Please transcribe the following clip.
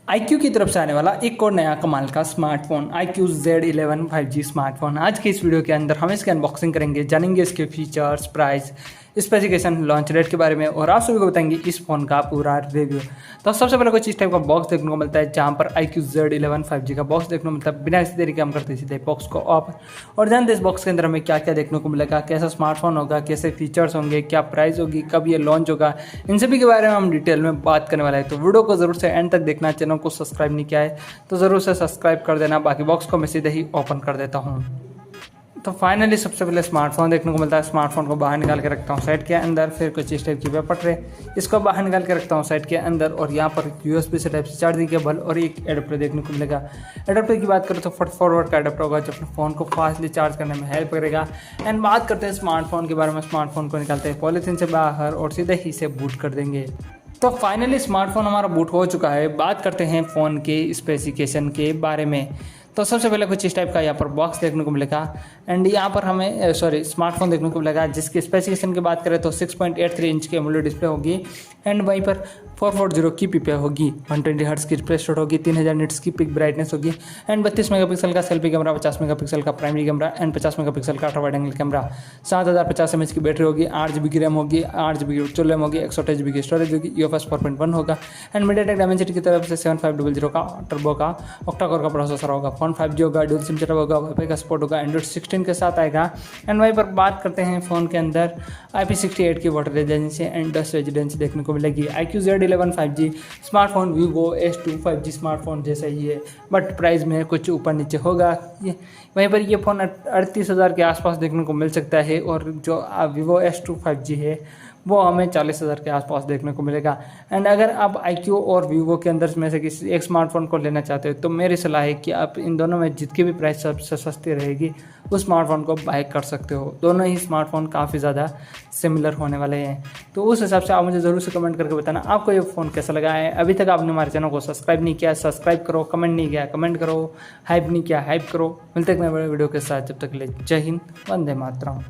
iQOO की तरफ से आने वाला एक और नया कमाल का smartphone iQOO Z11 5G smartphone. आज के इस वीडियो के अंदर हम इसकी अनबॉक्सिंग करेंगे, जानेंगे इसके features, price, specification, launch rate के बारे में और आप सभी को बताएंगे इस फोन का पूरा रिव्यू। तो सबसे पहले कुछ इस टाइप का बॉक्स देखने को मिलता है, जहां पर iQOO Z11 5G का बॉक्स देखने को मिलता है। बिना किसी तरीके हम करते सीधे बॉक्स को ओपन और जानते इस बॉक्स के अंदर हमें क्या क्या देखने को मिलेगा, कैसा स्मार्टफोन होगा, कैसे फीचर्स होंगे, क्या प्राइस होगी, कब ये लॉन्च होगा, इन सभी के बारे में हम डिटेल में बात करने वाले हैं। तो वीडियो को जरूर से एंड तक देखना। चैनल को सब्सक्राइब नहीं किया है तो ज़रूर से सब्सक्राइब कर देना। बाकी बॉक्स को मैं सीधे ही ओपन कर देता हूँ। तो फाइनली सबसे पहले स्मार्टफोन देखने को मिलता है। स्मार्टफोन को बाहर निकाल के रखता हूँ साइड के अंदर, फिर कुछ इस टाइप की पेपर ट्रे, इसको बाहर निकाल के रखता हूँ साइड के अंदर और यहाँ पर USB से टाइप से चार्जिंग केबल और एक एडाप्टर देखने को मिलेगा। एडाप्टर की बात करें तो फॉरवर्ड का एडाप्टर होगा जो अपने फ़ोन को फास्टली चार्ज करने में हेल्प करेगा। एंड बात करते हैं स्मार्टफोन के बारे में। स्मार्टफोन को निकालते हैं पॉलीथीन से बाहर और सीधे ही इसे बूट कर देंगे। तो फाइनली स्मार्टफोन हमारा बूट हो चुका है। बात करते हैं फ़ोन के स्पेसिफिकेशन के बारे में। तो सबसे पहले कुछ इस टाइप का यहाँ पर बॉक्स देखने को मिलेगा एंड यहाँ पर हमें स्मार्टफोन देखने को मिलेगा, जिसकी स्पेसिफिकेशन की बात करें तो 6.83 इंच की एमोलेड डिस्प्ले होगी एंड वहीं पर 440 की पीपीआई होगी, 120 हर्ट्ज की रिफ्रेश रेट होगी, 3000 निट्स की पिक ब्राइटनेस होगी एंड 32 मेगापिक्सल का सेल्फी कैमरा, 50 मेगापिक्सल का प्राइमरी कैमरा एंड 50 मेगापिक्सल का ultra wide angle camera, 7050 mAh की बैटरी होगी, 8GB की रैम होगी, 8GB वर्चुअल रैम होगी, 128GB की स्टोरेज होगी, UFS 4.1 होगा एंड मीडियाटेक डायमेंसिटी की तरफ से 7500 का टर्बो का ऑक्टा कोर का प्रोसेसर होगा, फोन 5G होगा, डुअल सिम सेटअप होगा, वाईफाई का सपोर्ट होगा, एंड्रॉइड 16 के साथ आएगा। एंड वहीं पर बात करते हैं फ़ोन के अंदर IP68 की water resistance and dust resistance देखने को मिलेगी। iQOO Z11 5G smartphone Vivo S2 5G smartphone जैसा ही है, बट प्राइस में कुछ ऊपर नीचे होगा। वहीं पर ये फ़ोन 38,000 के आसपास देखने को मिल सकता है और जो Vivo S2 5G है वो हमें 40,000 के आसपास देखने को मिलेगा। एंड अगर आप iQOO और Vivo के अंदर में से किसी एक स्मार्टफोन को लेना चाहते हो तो मेरी सलाह है कि आप इन दोनों में जितनी भी प्राइस सबसे सस्ती रहेगी उस स्मार्टफोन को बाय कर सकते हो। दोनों ही स्मार्टफोन काफ़ी ज़्यादा सिमिलर होने वाले हैं। तो उस हिसाब से आप मुझे ज़रूर से कमेंट करके बताना आपको ये फ़ोन कैसा लगा है। अभी तक आपने हमारे चैनल को सब्सक्राइब नहीं किया, सब्सक्राइब करो, कमेंट नहीं किया कमेंट करो, हाइप नहीं किया हाइप करो। मिलते हैं नए वीडियो के साथ, जब तक के लिए जय हिंद, वंदे मातरम।